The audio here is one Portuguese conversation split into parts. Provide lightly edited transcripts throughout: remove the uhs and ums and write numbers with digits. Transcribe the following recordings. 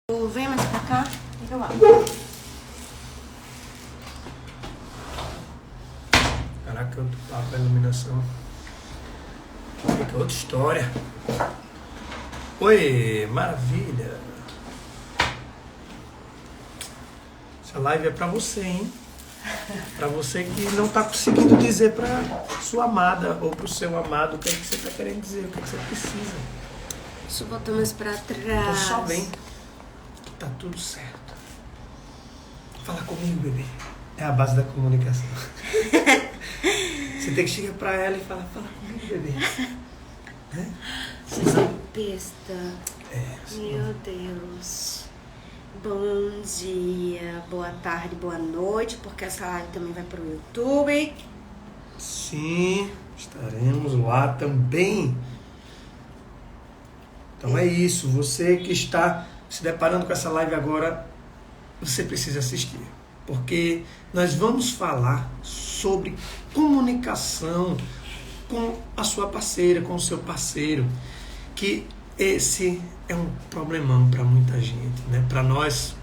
Vem mais pra cá. Eu abro. Caraca, outro papo, a iluminação. Fica outra história. Oi, maravilha. Essa live é pra você, hein? Pra você que não tá conseguindo dizer pra sua amada ou pro seu amado o que é que você tá querendo dizer, o que é que você precisa. Deixa eu botar mais pra trás. Então só vem, que tá tudo certo. Fala comigo, bebê. É a base da comunicação. Você tem que chegar pra ela e falar, fala comigo, bebê. Né? Vocês são besta. Sim. Meu Deus. Bom dia, boa tarde, boa noite, porque essa live também vai pro YouTube. Sim, estaremos lá também. Então é isso, você que está se deparando com essa live agora, você precisa assistir. Porque nós vamos falar sobre comunicação com a sua parceira, com o seu parceiro. Que esse é um problemão para muita gente, né? Para nós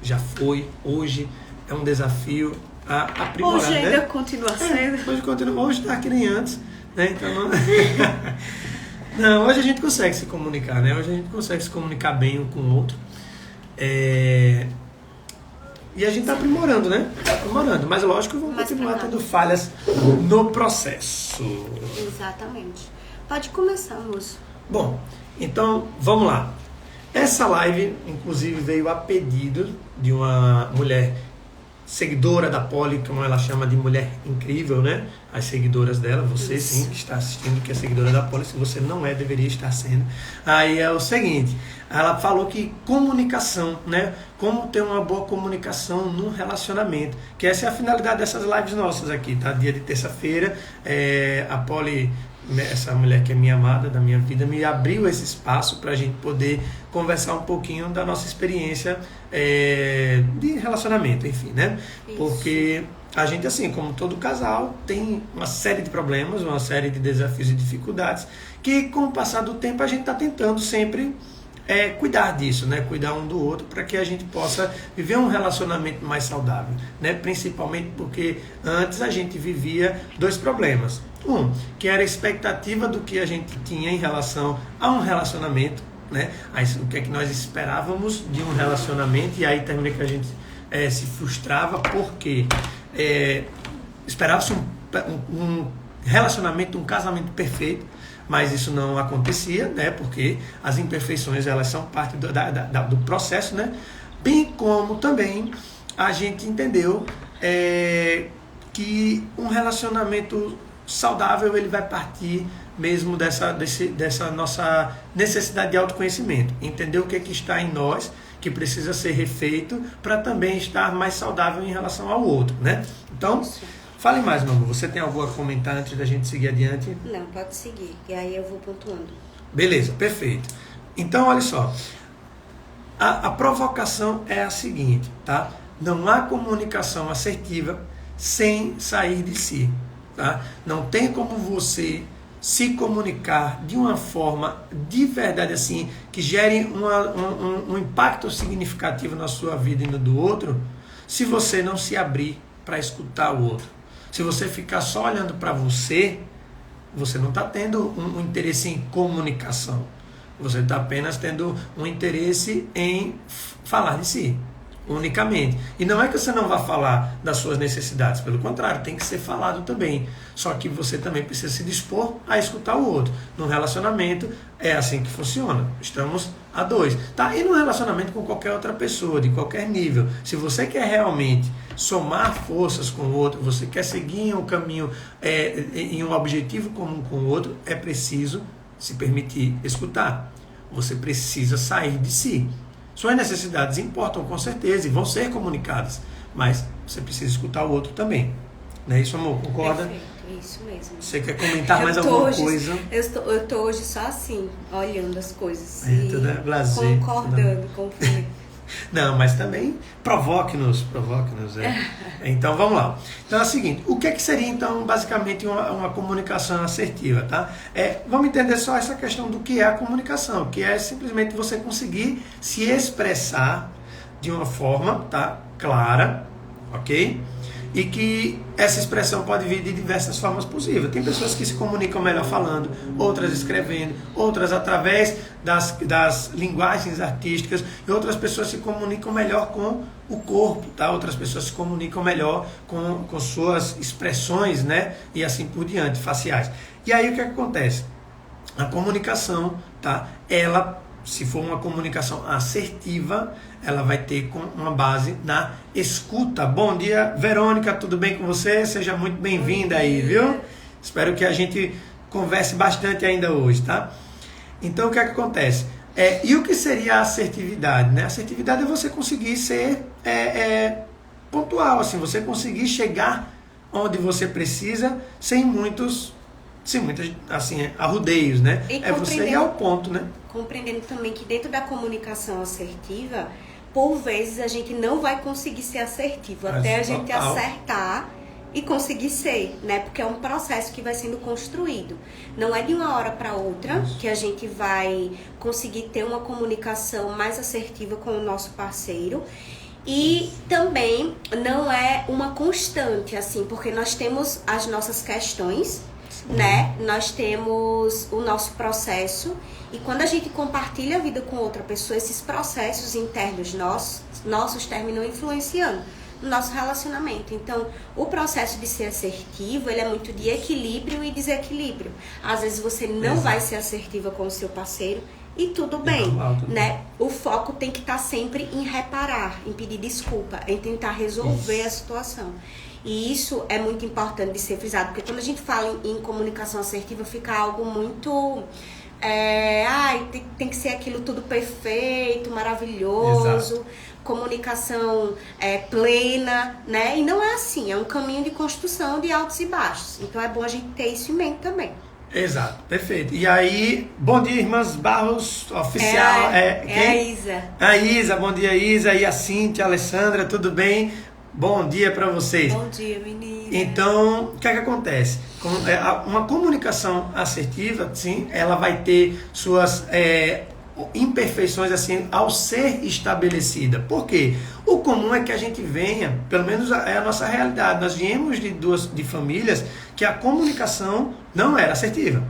já foi, hoje é um desafio a aprimorar. Hoje ainda né? continua sendo. Hoje continua, hoje está que nem antes, né? Então não, hoje a gente consegue se comunicar, né? Hoje a gente consegue se comunicar bem um com o outro. E a gente está aprimorando, né? Está aprimorando, mas lógico que vão continuar tendo falhas no processo. Exatamente. Pode começar, moço. Bom, então vamos lá. Essa live, inclusive, veio a pedido de uma mulher seguidora da Poli, como ela chama de mulher incrível, né? As seguidoras dela, você sim que está assistindo, que é seguidora da Poli, se você não é, deveria estar sendo. Aí é o seguinte, ela falou que comunicação, né? Como ter uma boa comunicação num relacionamento, que essa é a finalidade dessas lives nossas aqui, tá? Dia de terça-feira, a Poli, essa mulher que é minha amada, da minha vida, me abriu esse espaço para a gente poder conversar um pouquinho da nossa experiência de relacionamento, enfim, né? Isso. Porque a gente, assim, como todo casal, tem uma série de problemas, uma série de desafios e dificuldades, que com o passar do tempo a gente está tentando sempre cuidar disso, né? Cuidar um do outro para que a gente possa viver um relacionamento mais saudável, né? Principalmente porque antes a gente vivia dois problemas. Um, que era a expectativa do que a gente tinha em relação a um relacionamento, né? Aí, o que é que nós esperávamos de um relacionamento, e aí termina que a gente se frustrava porque esperava-se um relacionamento, um casamento perfeito, mas isso não acontecia, né? Porque as imperfeições, elas são parte do processo, né? Bem como também a gente entendeu que um relacionamento saudável, ele vai partir mesmo dessa nossa necessidade de autoconhecimento, entender o que está em nós, que precisa ser refeito para também estar mais saudável em relação ao outro, né? Então, fale mais, meu amor. Você tem algo a comentar antes da gente seguir adiante? Não, pode seguir, e aí eu vou pontuando. Beleza, perfeito. Então, olha só. A provocação é a seguinte, tá? Não há comunicação assertiva sem sair de si, tá? Não tem como você se comunicar de uma forma de verdade assim, que gere um impacto significativo na sua vida e no do outro, se você não se abrir para escutar o outro. Se você ficar só olhando para você não está tendo um interesse em comunicação. Você está apenas tendo um interesse em falar de si, unicamente. E não é que você não vá falar das suas necessidades, pelo contrário, tem que ser falado também. Só que você também precisa se dispor a escutar o outro. No relacionamento é assim que funciona. Estamos a dois. Tá? E no relacionamento com qualquer outra pessoa, de qualquer nível. Se você quer realmente somar forças com o outro, você quer seguir em um caminho, em um objetivo comum com o outro, é preciso se permitir escutar. Você precisa sair de si. Suas necessidades importam com certeza e vão ser comunicadas, mas você precisa escutar o outro também. Não é isso, amor? Concorda? Perfeito, isso mesmo. Você quer comentar mais alguma coisa? Eu tô hoje só assim, olhando as coisas Tudo é blazer, concordando com o Felipe. Não, mas também provoque-nos. Então vamos lá. Então é o seguinte, o que seria então basicamente uma comunicação assertiva, tá? Vamos entender só essa questão do que é a comunicação, que é simplesmente você conseguir se expressar de uma forma, tá, clara, ok? E que essa expressão pode vir de diversas formas possíveis. Tem pessoas que se comunicam melhor falando, outras escrevendo, outras através das linguagens artísticas, e outras pessoas se comunicam melhor com o corpo, tá? Outras pessoas se comunicam melhor com suas expressões, né? E assim por diante, faciais. E aí o que acontece? A comunicação, tá? Ela, se for uma comunicação assertiva, ela vai ter uma base na escuta. Bom dia, Verônica, tudo bem com você? Seja muito bem-vinda aí, viu? Espero que a gente converse bastante ainda hoje, tá? Então, o que é que acontece? E o que seria a assertividade, né? Assertividade é você conseguir ser pontual, assim, você conseguir chegar onde você precisa sem muitos assim, arrudeios, né? Você ir ao ponto, né? Compreendendo também que dentro da comunicação assertiva, por vezes a gente não vai conseguir ser assertivo, até a gente acertar e conseguir ser, né? Porque é um processo que vai sendo construído. Não é de uma hora para outra que a gente vai conseguir ter uma comunicação mais assertiva com o nosso parceiro. E também não é uma constante, assim, porque nós temos as nossas questões, né? Nós temos o nosso processo, e quando a gente compartilha a vida com outra pessoa, esses processos internos nossos terminam influenciando no nosso relacionamento. Então, o processo de ser assertivo, ele é muito de equilíbrio e desequilíbrio. Às vezes você não vai ser assertiva com o seu parceiro, e tudo bem, né? O foco tem que estar sempre em reparar, em pedir desculpa, em tentar resolver a situação. E isso é muito importante de ser frisado, porque quando a gente fala em comunicação assertiva, fica algo muito... tem que ser aquilo tudo perfeito, maravilhoso, exato. Comunicação plena, né? E não é assim, é um caminho de construção de altos e baixos. Então é bom a gente ter isso em mente também. Exato, perfeito. E aí, bom dia, irmãs Barros, oficial. A Isa. A Isa, bom dia, Isa. E a Cíntia, a Alessandra, tudo bem? Bom dia para vocês. Bom dia, menina. Então, o que é que acontece? Uma comunicação assertiva, sim, ela vai ter suas imperfeições assim ao ser estabelecida. Por quê? O comum é que a gente venha, pelo menos é a nossa realidade, nós viemos de famílias que a comunicação não era assertiva.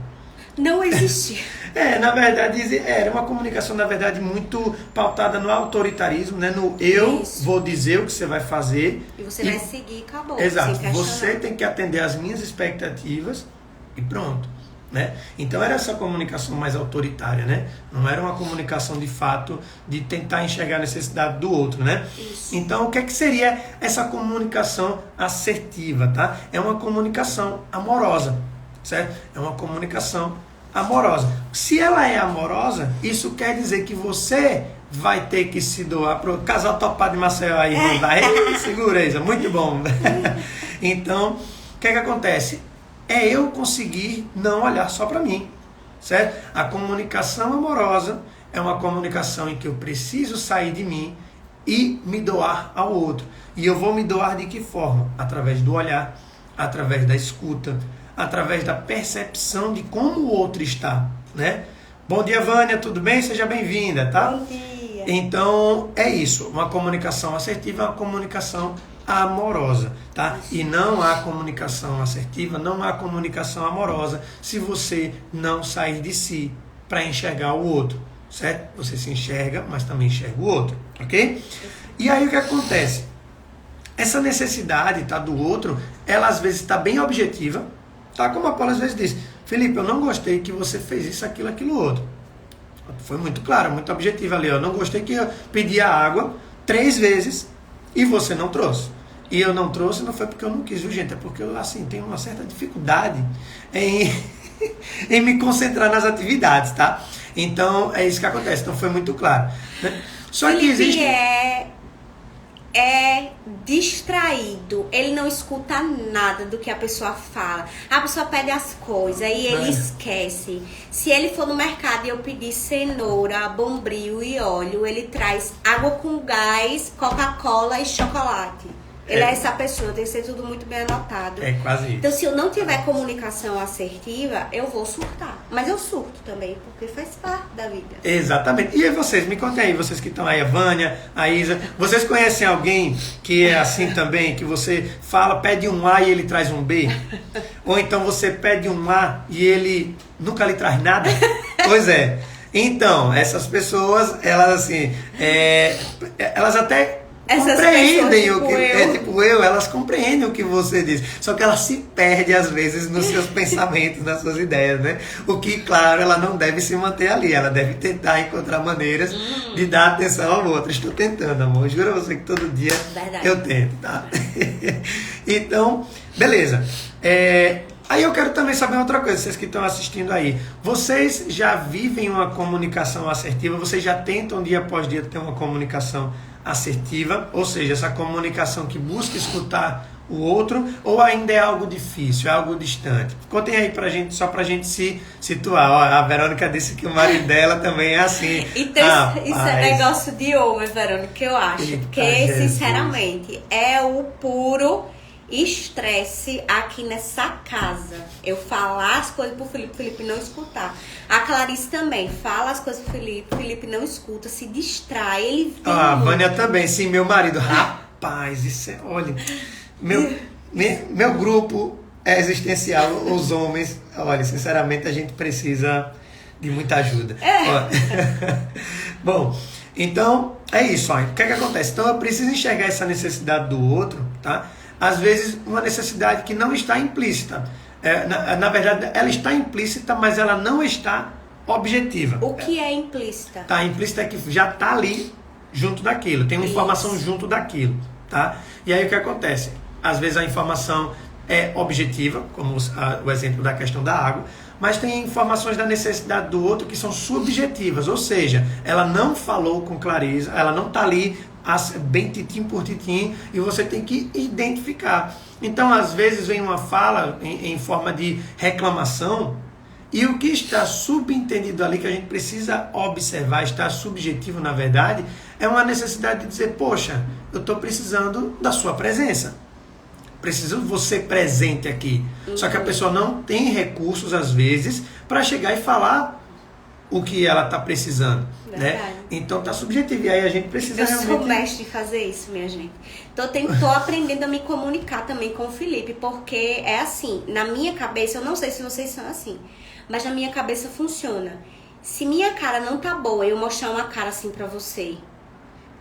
Não existia. Na verdade, era uma comunicação, na verdade, muito pautada no autoritarismo, né? No eu vou dizer o que você vai fazer. E você vai seguir e acabou. Exato. Você tem que atender às minhas expectativas e pronto. Né? Então era essa comunicação mais autoritária, né? Não era uma comunicação de fato de tentar enxergar a necessidade do outro, né? Isso. Então o que seria essa comunicação assertiva, tá? É uma comunicação amorosa, certo? É uma comunicação amorosa. Se ela é amorosa, isso quer dizer que você vai ter que se doar para o casal topado de Maceió aí, não vai? Segura isso, muito bom. Então, o que acontece? É eu conseguir não olhar só para mim, certo? A comunicação amorosa é uma comunicação em que eu preciso sair de mim e me doar ao outro. E eu vou me doar de que forma? Através do olhar, através da escuta, através da percepção de como o outro está, né? Bom dia, Vânia, tudo bem? Seja bem-vinda, tá? Bom dia. Então, é isso. Uma comunicação assertiva é uma comunicação amorosa, tá? E não há comunicação assertiva, não há comunicação amorosa se você não sair de si para enxergar o outro, certo? Você se enxerga, mas também enxerga o outro, ok? E aí o que acontece? Essa necessidade, tá, do outro, ela às vezes está bem objetiva, tá? Como a Paula às vezes diz, Felipe, eu não gostei que você fez isso, aquilo outro. Foi muito claro, muito objetivo ali, eu não gostei que eu pedi a água 3 vezes e você não trouxe. E eu não trouxe, não foi porque eu não quis, viu, gente? É porque eu, assim, tenho uma certa dificuldade em me concentrar nas atividades, tá? Então, é isso que acontece. Então, foi muito claro, né? Só que existe... é distraído, ele não escuta nada do que a pessoa fala. A pessoa pede as coisas e ele esquece. Se ele for no mercado e eu pedir cenoura, bombril e óleo, ele traz água com gás, Coca-Cola e chocolate. Ele é essa pessoa, tem que ser tudo muito bem anotado. É quase isso. Então, se eu não tiver comunicação assertiva, eu vou surtar. Mas eu surto também, porque faz parte da vida. Exatamente. E aí vocês, me contem aí, vocês que estão aí, a Vânia, a Isa, vocês conhecem alguém que é assim também, que você fala, pede um A e ele traz um B? Ou então você pede um A e ele nunca lhe traz nada? Pois é. Então, essas pessoas, elas assim, elas até... compreendem o que elas compreendem o que você diz, só que ela se perde às vezes nos seus pensamentos, nas suas ideias, né? O que, claro, ela não deve se manter ali, ela deve tentar encontrar maneiras de dar atenção ao outro. Estou tentando, amor, juro a você que todo dia eu tento, tá? Então, beleza. Aí eu quero também saber outra coisa, vocês que estão assistindo aí, vocês já vivem uma comunicação assertiva? Vocês já tentam dia após dia ter uma comunicação assertiva, ou seja, essa comunicação que busca escutar o outro, ou ainda é algo difícil, é algo distante? Contem aí pra gente, só pra gente se situar. Ó, a Verônica disse que o marido dela também é assim. Então, isso é negócio de homem, Verônica, que eu acho. Eita, porque, Jesus, sinceramente, é o puro estresse aqui nessa casa. Eu falar as coisas pro Felipe não escutar. A Clarice também fala as coisas pro Felipe não escuta, se distrai, ele vem. A Vânia também, sim, meu marido. Rapaz, isso é, olha, meu grupo é existencial, os homens, olha, sinceramente a gente precisa de muita ajuda. Bom, então é isso, olha, o que é que acontece? Então eu preciso enxergar essa necessidade do outro, tá? Às vezes uma necessidade que não está implícita. Na verdade, ela está implícita, mas ela não está objetiva. O que é implícita? Tá, implícita é que já está ali junto daquilo, tem uma informação junto daquilo, tá? E aí o que acontece? Às vezes a informação é objetiva, como o exemplo da questão da água, mas tem informações da necessidade do outro que são subjetivas, ou seja, ela não falou com clareza, ela não está ali bem titim por titim, e você tem que identificar. Então, às vezes, vem uma fala em forma de reclamação, e o que está subentendido ali, que a gente precisa observar, está subjetivo, na verdade, é uma necessidade de dizer, poxa, eu estou precisando da sua presença. Preciso de você presente aqui. Só que a pessoa não tem recursos, às vezes, para chegar e falar o que ela está precisando, né? Então tá subjetivo, e aí a gente precisa realmente... Eu sou mestre em fazer isso, minha gente. Tô aprendendo a me comunicar também com o Felipe, porque é assim, na minha cabeça, eu não sei se vocês são assim, mas na minha cabeça funciona. Se minha cara não tá boa, eu mostrar uma cara assim pra você,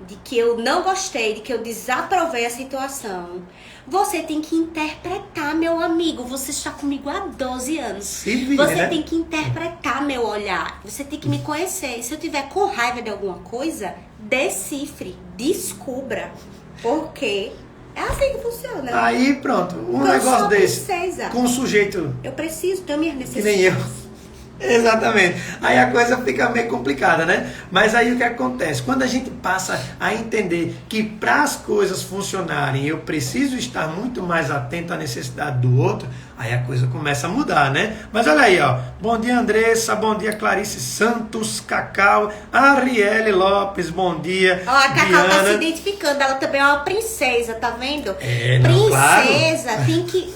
de que eu não gostei, de que eu desaprovei a situação, você tem que interpretar, meu amigo. Você está comigo há 12 anos. Sim, você né? tem que interpretar meu olhar. Você tem que me conhecer. Se eu tiver com raiva de alguma coisa, decifre, descubra. Porque é assim que funciona. Aí pronto, negócio desse, princesa. com um sujeito... Eu preciso ter minhas Que necessidades. nem eu. Exatamente. Aí a coisa fica meio complicada, né? Mas aí o que acontece? Quando a gente passa a entender que para as coisas funcionarem eu preciso estar muito mais atento à necessidade do outro, aí a coisa começa a mudar, né? Mas olha aí, ó. Bom dia, Andressa. Bom dia, Clarice Santos, Cacau, Arielle Lopes. Bom dia, Ó, a Cacau Diana. tá se identificando. Ela também é uma princesa, tá vendo? Não, Princesa, claro. tem que...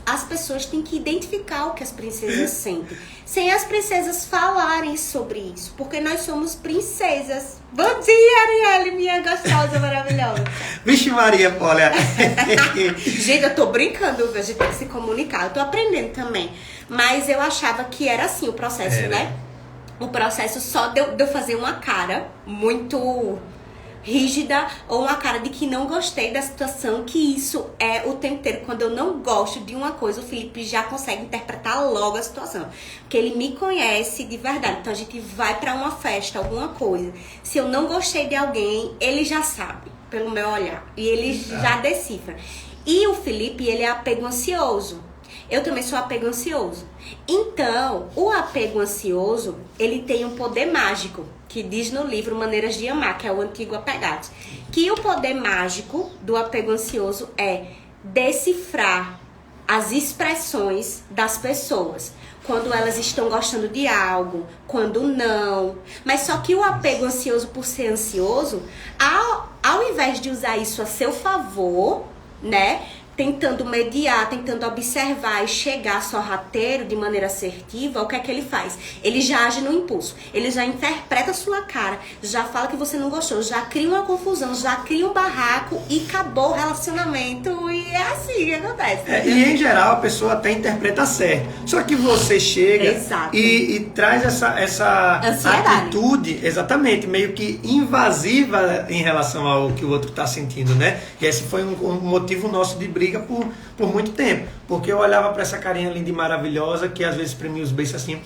as pessoas têm que identificar o que as princesas sentem. Sem as princesas falarem sobre isso. Porque nós somos princesas. Bom dia, Arielle, minha gostosa, maravilhosa. Vixe Maria, olha. Gente, eu tô brincando, a gente tem que se comunicar. Eu tô aprendendo também. Mas eu achava que era assim o processo, né? O processo só de eu fazer uma cara muito rígida ou uma cara de que não gostei da situação, que isso é o tempo inteiro. Quando eu não gosto de uma coisa, o Felipe já consegue interpretar logo a situação, porque ele me conhece de verdade. Então a gente vai pra uma festa, alguma coisa, se eu não gostei de alguém, ele já sabe pelo meu olhar, e ele já decifra. E o Felipe, ele é apego ansioso. Eu também sou apego ansioso. Então, o apego ansioso, ele tem um poder mágico, que diz no livro Maneiras de Amar, que é o antigo Apegados, que o poder mágico do apego ansioso é decifrar as expressões das pessoas. Quando elas estão gostando de algo, quando não. Mas só que o apego ansioso, por ser ansioso, ao invés de usar isso a seu favor, né? Tentando mediar, tentando observar e chegar sorrateiro de maneira assertiva, o que é que ele faz? Ele já age no impulso, ele já interpreta a sua cara, já fala que você não gostou, já cria uma confusão, já cria um barraco e acabou o relacionamento, e é assim que acontece. E em geral a pessoa até interpreta certo, só que você chega e traz essa atitude, exatamente, meio que invasiva em relação ao que o outro está sentindo, né? E esse foi um motivo nosso de briga por muito tempo, porque eu olhava para essa carinha linda e maravilhosa que às vezes espremia os beiços assim.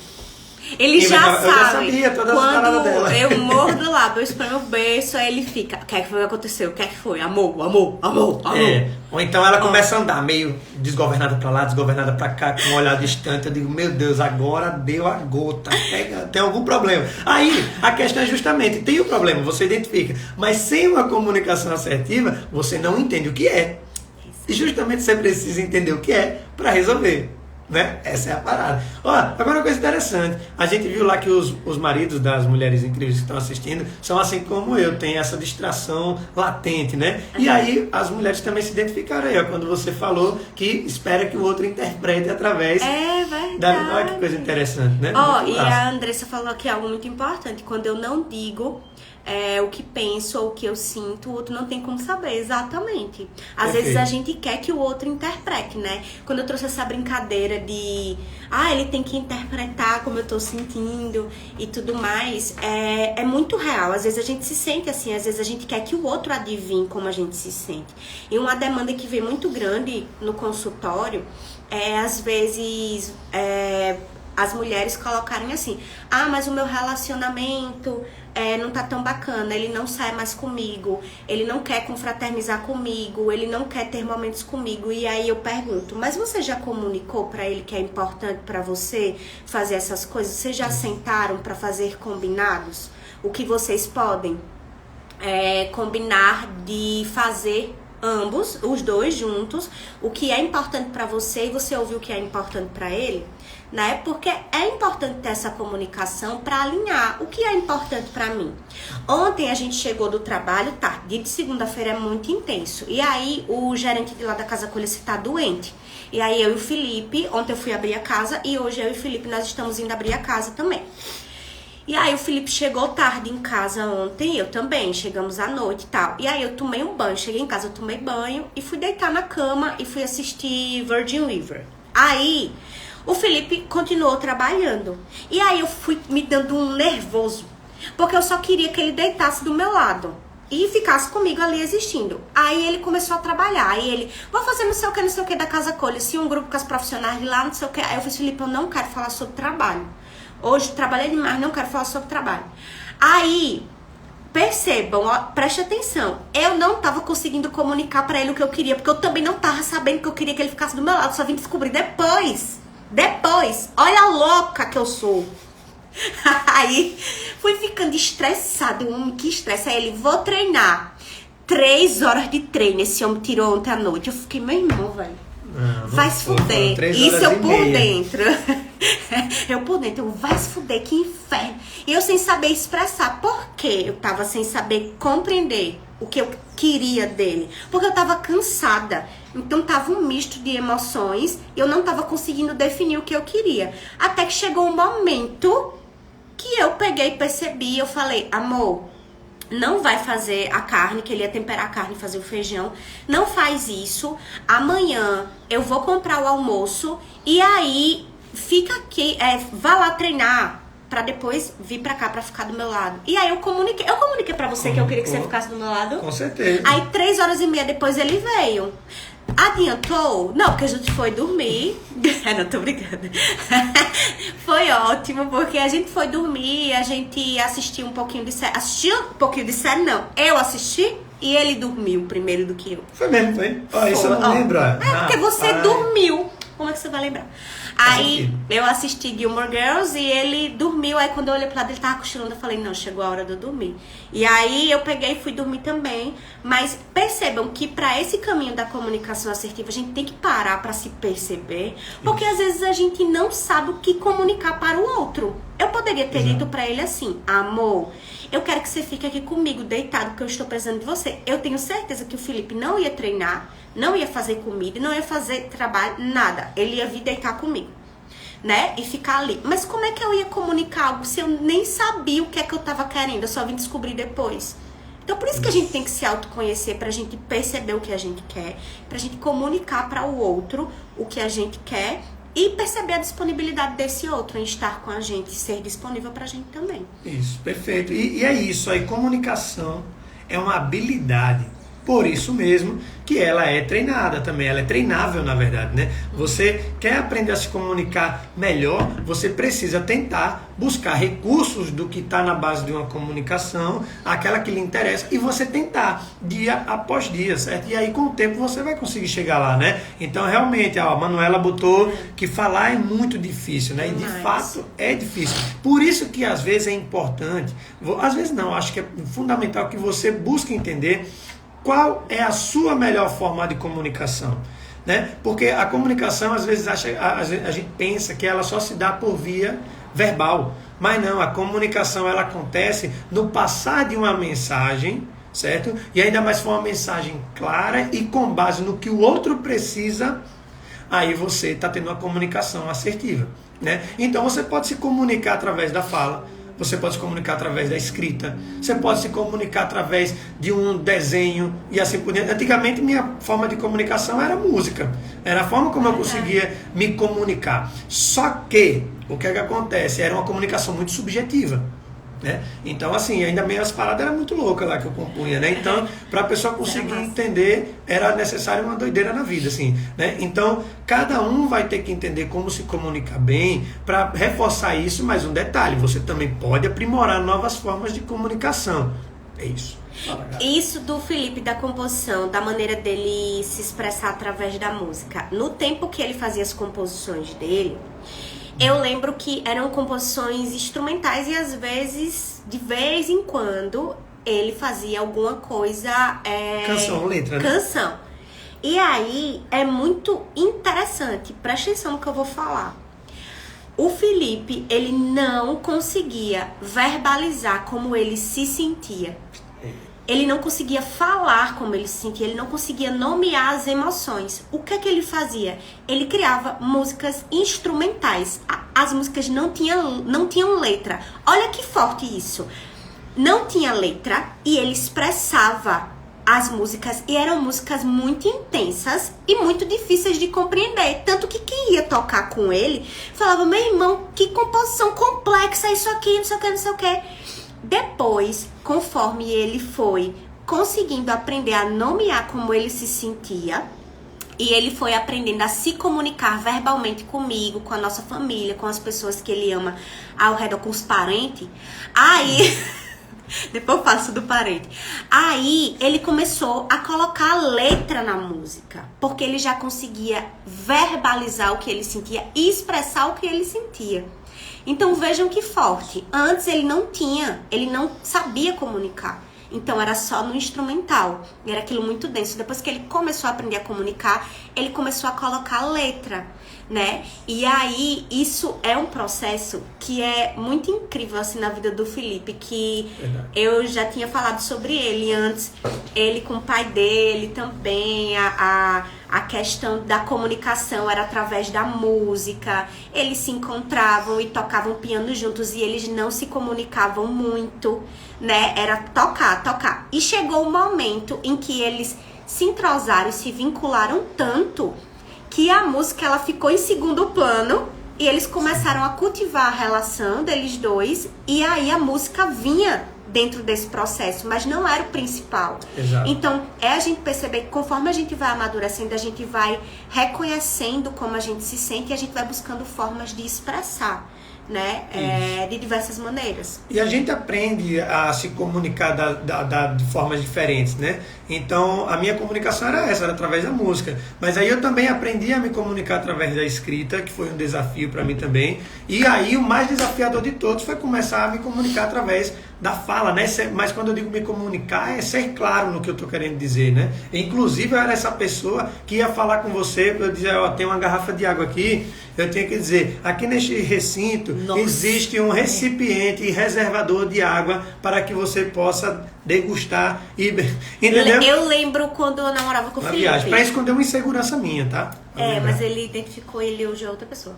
Ele já sabe. Eu já sabia todas as paradas dela. Quando eu mordo lá, eu espremo o beiço, aí ele fica, o que é que foi que aconteceu? O que é que foi? Amor, amor, amor, amor. Ou então ela começa a andar meio desgovernada pra lá, desgovernada pra cá, com um olhar distante. Eu digo, meu Deus, agora deu a gota. Tem algum problema. Aí, a questão é justamente, tem o problema, você identifica. Mas sem uma comunicação assertiva, você não entende o que é. E justamente você precisa entender o que é para resolver, né? Essa é a parada. Ó, agora uma coisa interessante. A gente viu lá que os maridos das mulheres incríveis que estão assistindo são assim como eu, tem essa distração latente, né? E aí as mulheres também se identificaram aí, ó, quando você falou que espera que o outro interprete através verdade. Olha que coisa interessante, né? Ó, e a Andressa falou aqui algo muito importante. Quando eu não digo o que penso ou o que eu sinto, o outro não tem como saber exatamente. Às vezes a gente quer que o outro interprete, né? Quando eu trouxe essa brincadeira de ele tem que interpretar como eu tô sentindo e tudo mais, é muito real. Às vezes a gente se sente assim, às vezes a gente quer que o outro adivinhe como a gente se sente. E uma demanda que vem muito grande no consultório às vezes as mulheres colocarem assim, mas o meu relacionamento não tá tão bacana, ele não sai mais comigo, ele não quer confraternizar comigo, ele não quer ter momentos comigo. E aí eu pergunto, mas você já comunicou pra ele que é importante pra você fazer essas coisas? Vocês já sentaram pra fazer combinados? O que vocês podem combinar de fazer ambos, os dois juntos, o que é importante pra você e você ouviu o que é importante pra ele? Né? Porque é importante ter essa comunicação para alinhar o que é importante para mim. Ontem a gente chegou do trabalho, dia de segunda-feira é muito intenso. E aí o gerente de lá da Casa Colha se tá doente. E aí eu e o Felipe, ontem eu fui abrir a casa e hoje eu e o Felipe nós estamos indo abrir a casa também. E aí o Felipe chegou tarde em casa ontem, eu também, chegamos à noite e tal. E aí eu tomei um banho, cheguei em casa, eu tomei banho e fui deitar na cama e fui assistir Virgin River. Aí o Felipe continuou trabalhando. E aí eu fui me dando um nervoso, porque eu só queria que ele deitasse do meu lado e ficasse comigo ali existindo. Aí ele começou a trabalhar. Aí ele, vou fazer não sei o que da Casa Colha. Se um grupo com as profissionais de lá, não sei o que. Aí eu falei, Felipe, eu não quero falar sobre trabalho. Hoje trabalhei demais, não quero falar sobre trabalho. Aí, percebam, preste atenção. Eu não tava conseguindo comunicar pra ele o que eu queria, porque eu também não tava sabendo que eu queria que ele ficasse do meu lado. Só vim descobrir depois, olha a louca que eu sou. Aí fui ficando estressada. Que estresse. Aí ele, vou treinar. 3 horas de treino esse homem tirou ontem à noite. Eu fiquei, meu irmão, velho, vai se fuder. Isso eu por dentro. Eu por dentro, vai se fuder, que inferno. E eu sem saber expressar. Por quê? Eu tava sem saber compreender o que eu queria dele. Porque eu tava cansada. Então tava um misto de emoções e eu não tava conseguindo definir o que eu queria. Até que chegou um momento que eu peguei e percebi, eu falei, amor, não vai fazer a carne, que ele ia temperar a carne e fazer o feijão. Não faz isso. Amanhã eu vou comprar o almoço e aí fica aqui, vá lá treinar pra depois vir pra cá pra ficar do meu lado. E aí eu comuniquei pra você que eu queria que você ficasse do meu lado. Com certeza. Aí 3h30 depois ele veio. Adiantou? Não, porque a gente foi dormir. Não, tô brincando. Foi ótimo, porque a gente foi dormir, a gente assistiu um pouquinho de série. Assistiu um pouquinho de série, não. Eu assisti e ele dormiu primeiro do que eu. Foi mesmo, foi? Isso eu não lembro. Porque você dormiu. Como é que você vai lembrar? Aí eu assisti Gilmore Girls e ele dormiu. Aí quando eu olhei pro lado, ele tava cochilando. Eu falei, não, chegou a hora de eu dormir. E aí eu peguei e fui dormir também. Mas percebam que pra esse caminho da comunicação assertiva, a gente tem que parar pra se perceber. Porque às vezes a gente não sabe o que comunicar para o outro. Eu poderia ter dito pra ele assim, amor, eu quero que você fique aqui comigo, deitado, porque eu estou precisando de você. Eu tenho certeza que o Felipe não ia treinar, não ia fazer comida, não ia fazer trabalho, nada. Ele ia vir deitar comigo, né? E ficar ali. Mas como é que eu ia comunicar algo se eu nem sabia o que é que eu tava querendo? Eu só vim descobrir depois. Então, por isso que a gente tem que se autoconhecer, pra gente perceber o que a gente quer, pra gente comunicar para o outro o que a gente quer e perceber a disponibilidade desse outro em estar com a gente, ser disponível pra gente também. Isso, perfeito. E é isso aí, comunicação é uma habilidade. Por isso mesmo que ela é treinada também, ela é treinável na verdade, né? Você quer aprender a se comunicar melhor, você precisa tentar buscar recursos do que está na base de uma comunicação, aquela que lhe interessa, e você tentar dia após dia, certo? E aí com o tempo você vai conseguir chegar lá, né? Então realmente, a Manuela botou que falar é muito difícil, né? E de fato é difícil. Por isso que às vezes é importante, às vezes não, acho que é fundamental que você busque entender qual é a sua melhor forma de comunicação, né? Porque a comunicação, às vezes, a gente pensa que ela só se dá por via verbal. Mas não, a comunicação ela acontece no passar de uma mensagem, certo? E ainda mais for uma mensagem clara e com base no que o outro precisa, aí você está tendo uma comunicação assertiva, né? Então você pode se comunicar através da fala, você pode se comunicar através da escrita, você pode se comunicar através de um desenho e assim por diante. Antigamente minha forma de comunicação era música, era a forma como eu conseguia me comunicar. Só que o que é que acontece? Era uma comunicação muito subjetiva, né? Então assim, ainda meio as paradas eram muito loucas lá que eu compunha, né? Então para a pessoa conseguir entender era necessário uma doideira na vida, assim, né? Então cada um vai ter que entender como se comunicar bem para reforçar isso. Mais um detalhe, você também pode aprimorar novas formas de comunicação. É isso. Isso do Felipe, da composição, da maneira dele se expressar através da música. No tempo que ele fazia as composições dele, eu lembro que eram composições instrumentais e às vezes, de vez em quando, ele fazia alguma coisa... Canção, letra, né? Canção. E aí, é muito interessante, presta atenção no que eu vou falar. O Felipe, ele não conseguia verbalizar como ele se sentia. Ele não conseguia falar como ele se sentia, ele não conseguia nomear as emoções. O que é que ele fazia? Ele criava músicas instrumentais. As músicas não tinham letra. Olha que forte isso. Não tinha letra e ele expressava as músicas. E eram músicas muito intensas e muito difíceis de compreender. Tanto que quem ia tocar com ele falava, meu irmão, que composição complexa isso aqui, não sei o que, não sei o que. Depois, conforme ele foi conseguindo aprender a nomear como ele se sentia, e ele foi aprendendo a se comunicar verbalmente comigo, com a nossa família, com as pessoas que ele ama ao redor, com os parentes, aí... Depois eu faço do parente. Aí ele começou a colocar letra na música, porque ele já conseguia verbalizar o que ele sentia e expressar o que ele sentia. Então vejam que forte. Antes ele não sabia comunicar. Então era só no instrumental. Era aquilo muito denso. Depois que ele começou a aprender a comunicar, ele começou a colocar letra, né? E aí isso é um processo que é muito incrível assim na vida do Felipe, que eu já tinha falado sobre ele antes. Ele com o pai dele também, a questão da comunicação era através da música. Eles se encontravam e tocavam piano juntos e eles não se comunicavam muito, né? Era tocar. E chegou um momento em que eles se entrosaram e se vincularam tanto que a música ela ficou em segundo plano e eles começaram a cultivar a relação deles dois, e aí a música vinha dentro desse processo, mas não era o principal. Exato. Então, é a gente perceber que conforme a gente vai amadurecendo, a gente vai reconhecendo como a gente se sente e a gente vai buscando formas de expressar, né? De diversas maneiras. E a gente aprende a se comunicar de formas diferentes, né? Então, a minha comunicação era essa, era através da música. Mas aí eu também aprendi a me comunicar através da escrita, que foi um desafio para mim também. E aí o mais desafiador de todos foi começar a me comunicar através da fala, né? Mas quando eu digo me comunicar, é ser claro no que eu estou querendo dizer, né? Inclusive, eu era essa pessoa que ia falar com você, eu dizia, ó, tem uma garrafa de água aqui, eu tenho que dizer, aqui neste recinto existe um recipiente e reservador de água para que você possa degustar e... Entendeu? Eu lembro quando eu namorava com o Felipe. Viagem, para esconder uma insegurança minha, tá? Mas ele identificou ele hoje é outra pessoa.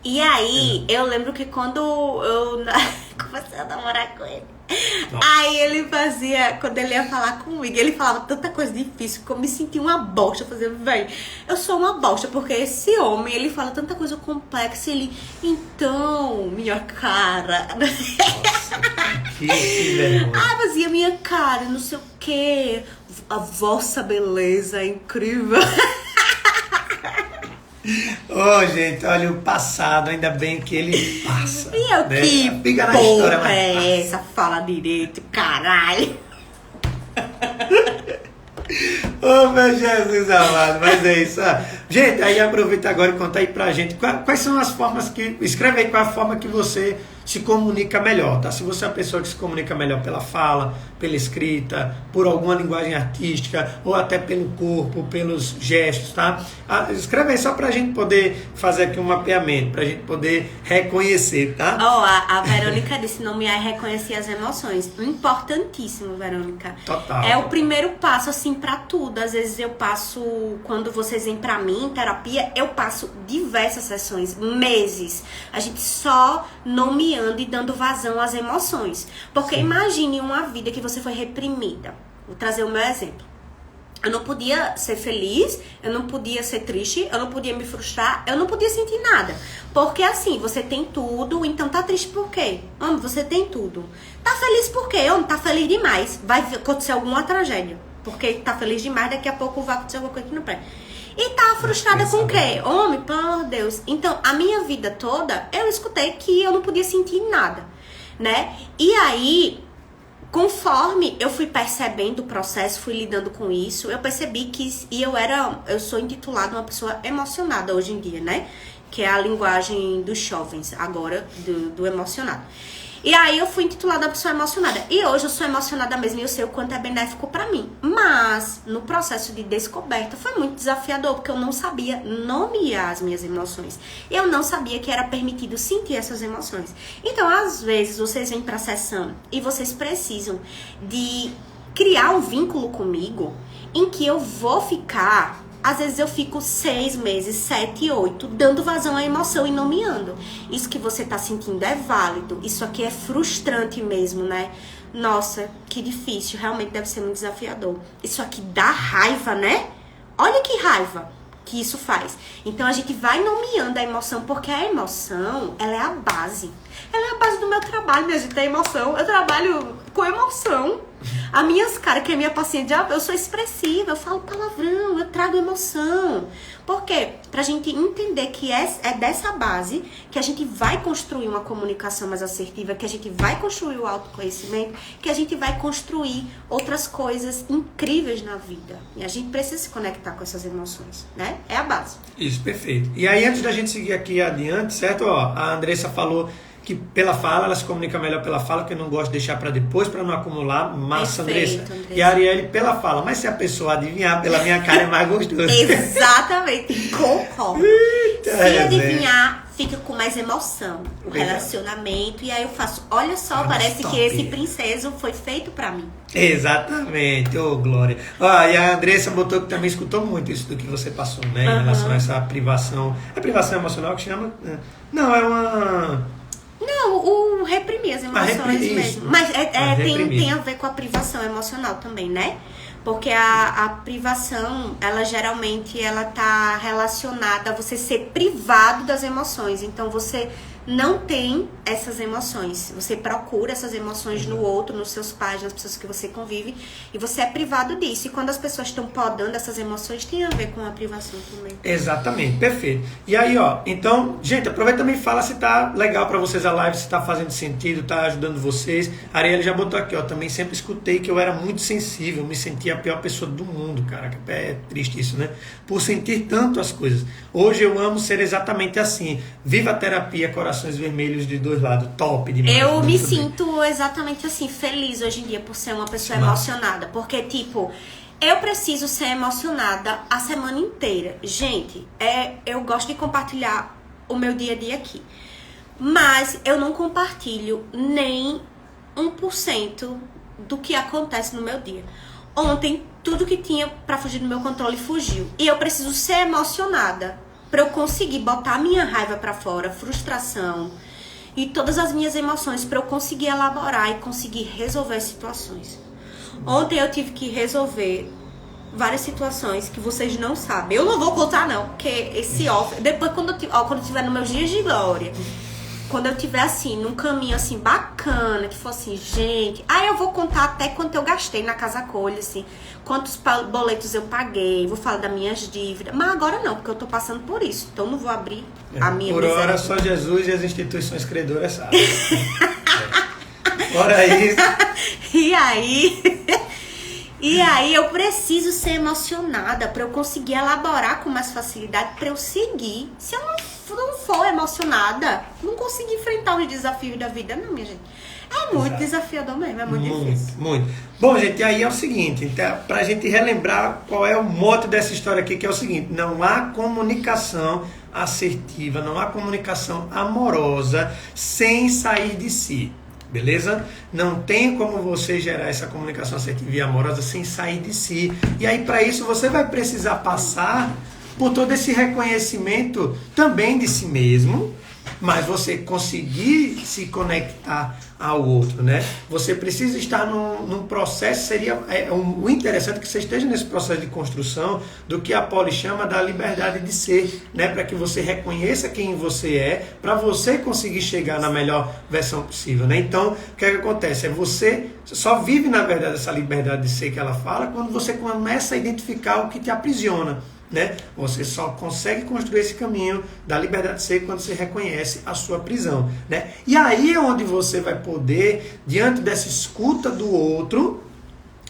E aí, eu lembro que quando eu comecei a namorar com ele, aí ele fazia, quando ele ia falar comigo, ele falava tanta coisa difícil que eu me sentia uma bosta. Eu fazia, velho, eu sou uma bosta, porque esse homem, ele fala tanta coisa complexa, ele, então, minha cara. Nossa, que vergonha. Fazia minha cara, não sei o que, a vossa beleza é incrível. Gente, olha o passado, ainda bem que ele passa. E eu, né? que Fica na porra história, mas é essa? Fala direito, caralho. Meu Jesus amado, mas é isso. Gente, aí aproveita agora e conta aí pra gente quais são as formas que... Escreve aí qual a forma que você se comunica melhor, tá? Se você é uma pessoa que se comunica melhor pela fala, pela escrita, por alguma linguagem artística, ou até pelo corpo, pelos gestos, tá? Escreve aí só pra gente poder fazer aqui um mapeamento, pra gente poder reconhecer, tá? A Verônica disse, não me é reconhecer as emoções. Importantíssimo, Verônica. Total. É o primeiro passo, assim, pra tudo. Às vezes eu passo, quando vocês vêm pra mim, em terapia, eu passo diversas sessões, meses. A gente só nomeando e dando vazão às emoções. Porque imagine uma vida que você foi reprimida. Vou trazer o meu exemplo. Eu não podia ser feliz, eu não podia ser triste, eu não podia me frustrar, eu não podia sentir nada. Porque assim, você tem tudo, então tá triste por quê? Você tem tudo. Tá feliz por quê? Tá feliz demais. Vai acontecer alguma tragédia. Porque tá feliz demais, daqui a pouco vai acontecer alguma coisa que não presta. E tá frustrada com o quê? Pelo amor de Deus. Então, a minha vida toda, eu escutei que eu não podia sentir nada, né? E aí, conforme eu fui percebendo o processo, fui lidando com isso, eu percebi que eu sou intitulada uma pessoa emocionada hoje em dia, né? Que é a linguagem dos jovens, agora, do emocionado. E aí eu fui intitulada uma pessoa emocionada. E hoje eu sou emocionada mesmo e eu sei o quanto é benéfico pra mim. Mas, no processo de descoberta, foi muito desafiador, porque eu não sabia nomear as minhas emoções. Eu não sabia que era permitido sentir essas emoções. Então, às vezes, vocês vêm pra sessão e vocês precisam de criar um vínculo comigo em que eu vou ficar... Às vezes eu fico 6 meses, 7, 8, dando vazão à emoção e nomeando. Isso que você tá sentindo é válido. Isso aqui é frustrante mesmo, né? Nossa, que difícil. Realmente deve ser muito desafiador. Isso aqui dá raiva, né? Olha que raiva que isso faz. Então a gente vai nomeando a emoção, porque a emoção, ela é a base. Ela é a base do meu trabalho, minha gente, a emoção. Eu trabalho com emoção. As minhas caras, que é minha paciente, eu sou expressiva, eu falo palavrão, eu trago emoção. Por quê? Pra gente entender que é dessa base que a gente vai construir uma comunicação mais assertiva, que a gente vai construir o autoconhecimento, que a gente vai construir outras coisas incríveis na vida. E a gente precisa se conectar com essas emoções, né? É a base. Isso, perfeito. E aí, antes da gente seguir aqui adiante, certo? A Andressa falou que pela fala, ela se comunica melhor pela fala, que eu não gosto de deixar para depois, para não acumular massa. Perfeito, Andressa. E a Arielle pela fala, mas se a pessoa adivinhar pela minha cara é mais gostoso. Exatamente, concordo. Se adivinhar, fica com mais emoção, o relacionamento, e aí eu faço, olha só, parece que esse princeso foi feito para mim. Exatamente, Glória. E a Andressa botou que também escutou muito isso do que você passou, né, em relação a essa privação. É privação emocional que chama? Não, é uma... Não, o reprimir as emoções mesmo. Mas tem a ver com a privação emocional também, né? Porque a privação, ela geralmente ela tá relacionada a você ser privado das emoções. Então você não tem essas emoções. Você procura essas emoções no outro, nos seus pais, nas pessoas que você convive, e você é privado disso. E quando as pessoas estão podando essas emoções, tem a ver com a privação também. Exatamente, perfeito. E aí, ó, então, gente, aproveita também e fala se tá legal pra vocês a live, se tá fazendo sentido, tá ajudando vocês. A Arielle já botou aqui, ó, também sempre escutei que eu era muito sensível, me sentia a pior pessoa do mundo, cara. É triste isso, né? Por sentir tanto as coisas. Hoje eu amo ser exatamente assim. Viva a terapia, corações vermelhos de dois lados, top demais. Eu me sinto exatamente assim, feliz hoje em dia por ser uma pessoa emocionada, porque tipo, eu preciso ser emocionada a semana inteira. Gente, eu gosto de compartilhar o meu dia a dia aqui, mas eu não compartilho nem 1% do que acontece no meu dia. Ontem, tudo que tinha pra fugir do meu controle fugiu, e eu preciso ser emocionada pra eu conseguir botar a minha raiva pra fora, frustração e todas as minhas emoções, pra eu conseguir elaborar e conseguir resolver situações. Ontem eu tive que resolver várias situações que vocês não sabem. Eu não vou contar não, porque esse off, depois quando eu tiver nos meus dias de glória, quando eu tiver assim, num caminho assim bacana, que for assim, gente, aí eu vou contar até quanto eu gastei na Casa Acolha, assim, quantos boletos eu paguei, vou falar das minhas dívidas, mas agora não, porque eu tô passando por isso, então não vou abrir a minha por hora só Jesus e as instituições credoras sabem. Ora isso. E aí eu preciso ser emocionada pra eu conseguir elaborar com mais facilidade pra eu seguir. Se eu não for emocionada, não conseguir enfrentar os desafios da vida, não, minha gente. É muito desafiador mesmo, é muito difícil. Muito. Bom, gente, aí é o seguinte, então, pra gente relembrar qual é o mote dessa história aqui, que é o seguinte: não há comunicação assertiva, não há comunicação amorosa sem sair de si. Beleza? Não tem como você gerar essa comunicação assertiva e amorosa sem sair de si. E aí, para isso, você vai precisar passar por todo esse reconhecimento também de si mesmo, mas você conseguir se conectar ao outro, né? Você precisa estar num processo, o interessante é que você esteja nesse processo de construção do que a Poli chama da liberdade de ser, né? Para que você reconheça quem você é, para você conseguir chegar na melhor versão possível, né? Então, o que acontece? Você só vive, na verdade, essa liberdade de ser que ela fala quando você começa a identificar o que te aprisiona, né? Você só consegue construir esse caminho da liberdade de ser quando você reconhece a sua prisão, né? E aí é onde você vai poder, diante dessa escuta do outro,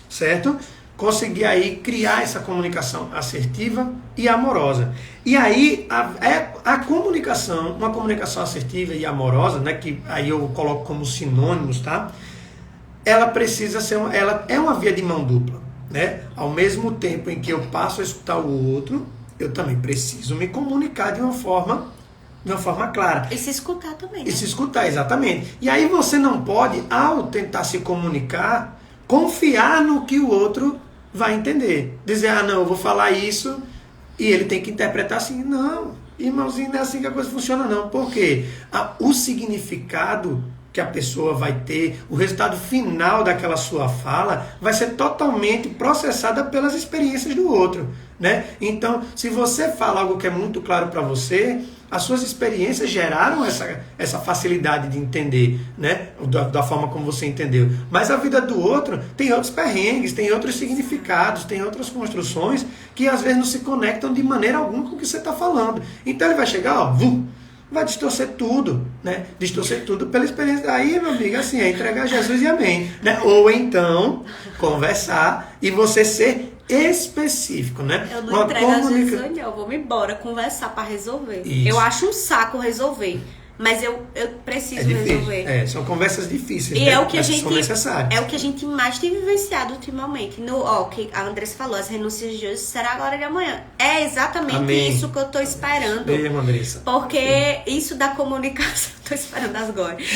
certo? Conseguir aí criar essa comunicação assertiva e amorosa. E aí a comunicação, uma comunicação assertiva e amorosa, né, que aí eu coloco como sinônimos, tá? Ela precisa ser ela é uma via de mão dupla, né? Ao mesmo tempo em que eu passo a escutar o outro, eu também preciso me comunicar de uma forma clara. E se escutar também, né? E se escutar, exatamente. E aí você não pode, ao tentar se comunicar, confiar no que o outro vai entender. Dizer, não, eu vou falar isso e ele tem que interpretar assim. Não, irmãozinho, não é assim que a coisa funciona, não. Por quê? O significado que a pessoa vai ter, o resultado final daquela sua fala vai ser totalmente processada pelas experiências do outro, né? Então, se você fala algo que é muito claro para você, as suas experiências geraram essa facilidade de entender, né? Da forma como você entendeu. Mas a vida do outro tem outros perrengues, tem outros significados, tem outras construções que às vezes não se conectam de maneira alguma com o que você está falando. Então ele vai chegar, vai distorcer tudo, né? Distorcer tudo pela experiência. Aí, meu amigo, assim, é entregar Jesus e amém, né? Ou então, conversar e você ser específico, né? Eu não entrego a Jesus, não. Eu vou me embora conversar para resolver. Isso. Eu acho um saco resolver, mas eu preciso resolver. São conversas difíceis, e né? é o que mas são necessárias. É o que a gente mais tem vivenciado ultimamente. Que a Andressa falou, as renúncias de hoje será a glória de amanhã. É exatamente isso que eu tô esperando. Mesmo, Andressa. Porque isso da comunicação, tô esperando as glórias.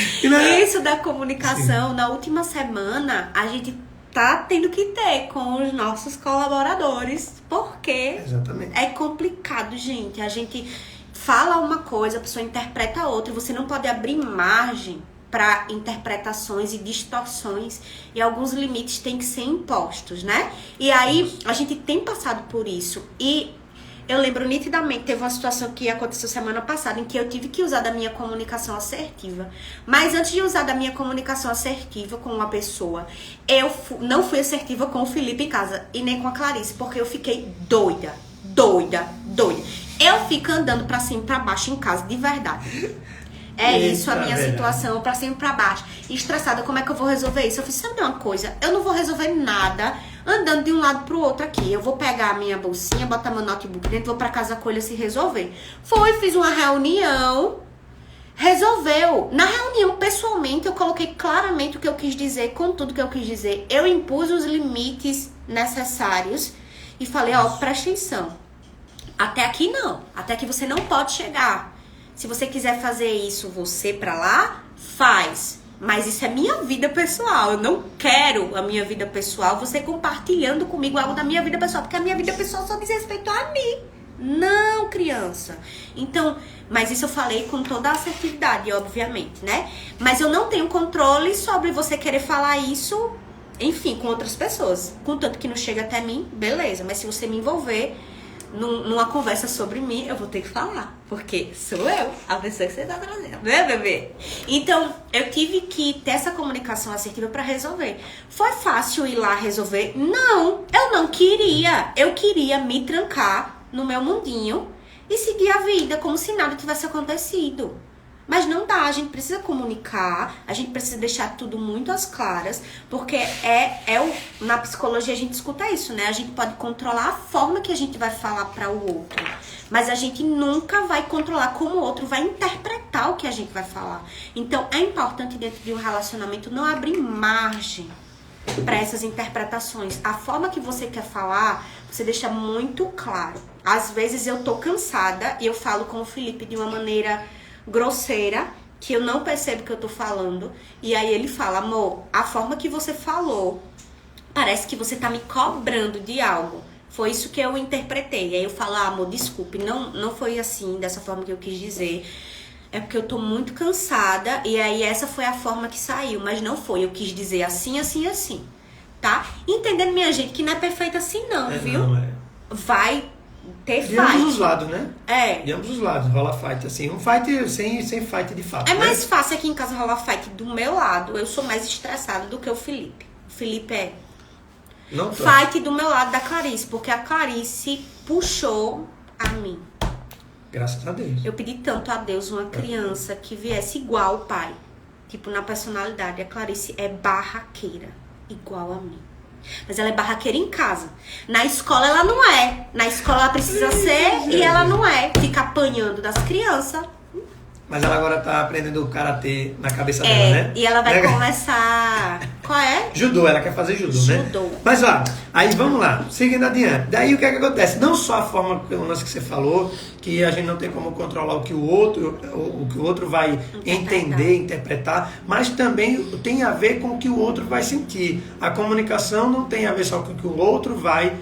Isso da comunicação, na última semana, a gente tá tendo que ter com os nossos colaboradores, porque é complicado, gente. A gente fala uma coisa, a pessoa interpreta outra, e você não pode abrir margem para interpretações e distorções, e alguns limites têm que ser impostos, né? E aí a gente tem passado por isso, e Eu lembro nitidamente, teve uma situação que aconteceu semana passada em que eu tive que usar da minha comunicação assertiva. Mas antes de usar da minha comunicação assertiva com uma pessoa, eu não fui assertiva com o Felipe em casa e nem com a Clarice, porque eu fiquei doida. Eu fico andando pra cima e pra baixo em casa, de verdade. É isso a minha situação, pra cima e pra baixo. Estressada, como é que eu vou resolver isso? Eu fiz, sabe uma coisa? Eu não vou resolver nada andando de um lado pro outro aqui. Eu vou pegar a minha bolsinha, botar meu notebook dentro, vou pra casa com ele se resolver. Fiz uma reunião, resolveu. Na reunião, pessoalmente, eu coloquei claramente o que eu quis dizer, com tudo que eu quis dizer. Eu impus os limites necessários e falei, presta atenção. Até aqui não. Até aqui você não pode chegar. Se você quiser fazer isso, você pra lá, faz. Mas isso é minha vida pessoal. Eu não quero a minha vida pessoal, você compartilhando comigo algo da minha vida pessoal. Porque a minha vida pessoal só diz respeito a mim. Não, criança. Então, mas isso eu falei com toda a assertividade, obviamente, né? Mas eu não tenho controle sobre você querer falar isso, enfim, com outras pessoas. Contanto que não chega até mim, beleza. Mas se você me envolver numa conversa sobre mim, eu vou ter que falar. Porque sou eu, a pessoa que você tá trazendo, né, bebê? Então, eu tive que ter essa comunicação assertiva pra resolver. Foi fácil ir lá resolver? Não, eu não queria. Eu queria me trancar no meu mundinho e seguir a vida como se nada tivesse acontecido. Mas não dá, a gente precisa comunicar, a gente precisa deixar tudo muito às claras, porque na psicologia a gente escuta isso, né? A gente pode controlar a forma que a gente vai falar para o outro, mas a gente nunca vai controlar como o outro vai interpretar o que a gente vai falar. Então, é importante dentro de um relacionamento não abrir margem para essas interpretações. A forma que você quer falar, você deixa muito claro. Às vezes eu tô cansada e eu falo com o Felipe de uma maneira grosseira, que eu não percebo que eu tô falando, e aí ele fala, amor, a forma que você falou, parece que você tá me cobrando de algo. Foi isso que eu interpretei. E aí eu falo, amor, desculpe, não foi assim, dessa forma que eu quis dizer. É porque eu tô muito cansada, e aí essa foi a forma que saiu, mas não foi, eu quis dizer assim, assim, assim, tá? Entendendo, minha gente, que não é perfeito assim não, viu? Não, vai ter fight. De ambos os lados, né? É. De ambos os lados, rola fight, assim. Um fight sem fight de fato. É mais fácil aqui em casa rolar fight do meu lado. Eu sou mais estressada do que o Felipe. O Felipe é não tô. Fight do meu lado da Clarice, porque a Clarice puxou a mim. Graças a Deus. Eu pedi tanto a Deus uma criança que viesse igual o pai. Tipo, na personalidade. A Clarice é barraqueira, igual a mim. Mas ela é barraqueira em casa. Na escola ela não é. Na escola ela precisa ser e ela não é. Fica apanhando das crianças. Mas ela agora tá aprendendo o karatê na cabeça dela, né? E ela vai começar... Qual é? Judô, ela quer fazer judô, né? Judô. Mas ó, aí vamos lá, seguindo adiante. Daí o que é que acontece? Não só a forma que você falou, que a gente não tem como controlar o que o outro vai entender, interpretar, mas também tem a ver com o que o outro vai sentir. A comunicação não tem a ver só com o que o outro vai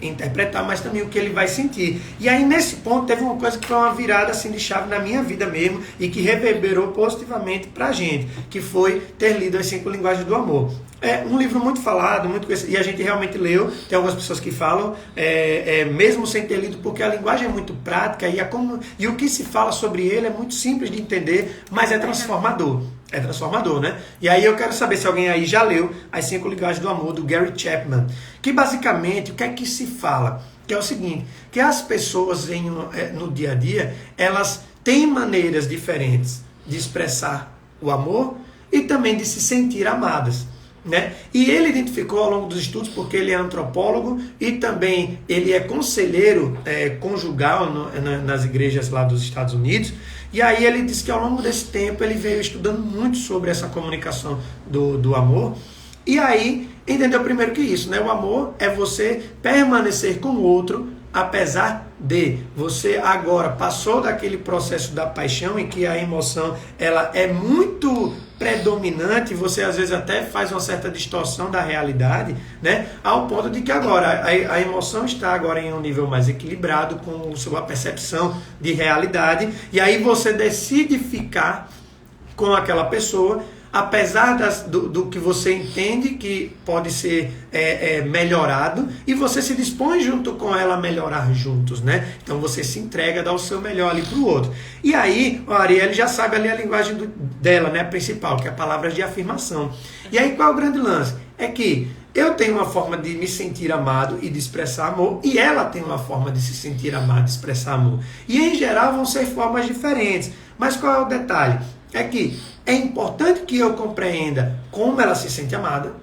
interpretar, mas também o que ele vai sentir. E aí nesse ponto teve uma coisa que foi uma virada assim de chave na minha vida mesmo e que reverberou positivamente pra gente, que foi ter lido As 5 Linguagens do Amor. É um livro muito falado, muito conhecido, e a gente realmente leu. Tem algumas pessoas que falam, mesmo sem ter lido, porque a linguagem é muito prática e o que se fala sobre ele é muito simples de entender, mas é transformador. É transformador, né? E aí eu quero saber se alguém aí já leu As 5 Linguagens do Amor, do Gary Chapman. Que basicamente, o que é que se fala? Que é o seguinte, que as pessoas no dia a dia, elas têm maneiras diferentes de expressar o amor e também de se sentir amadas, né? E ele identificou ao longo dos estudos, porque ele é antropólogo e também ele é conselheiro conjugal nas igrejas lá dos Estados Unidos. E aí ele disse que ao longo desse tempo ele veio estudando muito sobre essa comunicação do amor. E aí entendeu primeiro que isso, né? O amor é você permanecer com o outro, apesar de você agora passou daquele processo da paixão em que a emoção ela é muito predominante, você às vezes até faz uma certa distorção da realidade, né? Ao ponto de que agora a emoção está agora em um nível mais equilibrado com sua percepção de realidade, e aí você decide ficar com aquela pessoa apesar do que você entende que pode ser melhorado, e você se dispõe junto com ela a melhorar juntos, né? Então você se entrega, dá o seu melhor ali para o outro. E aí, a Arielle já sabe ali a linguagem dela, né, principal, que é palavras de afirmação. E aí qual é o grande lance? É que eu tenho uma forma de me sentir amado e de expressar amor, e ela tem uma forma de se sentir amada e de expressar amor. E em geral vão ser formas diferentes. Mas qual é o detalhe? É que é importante que eu compreenda como ela se sente amada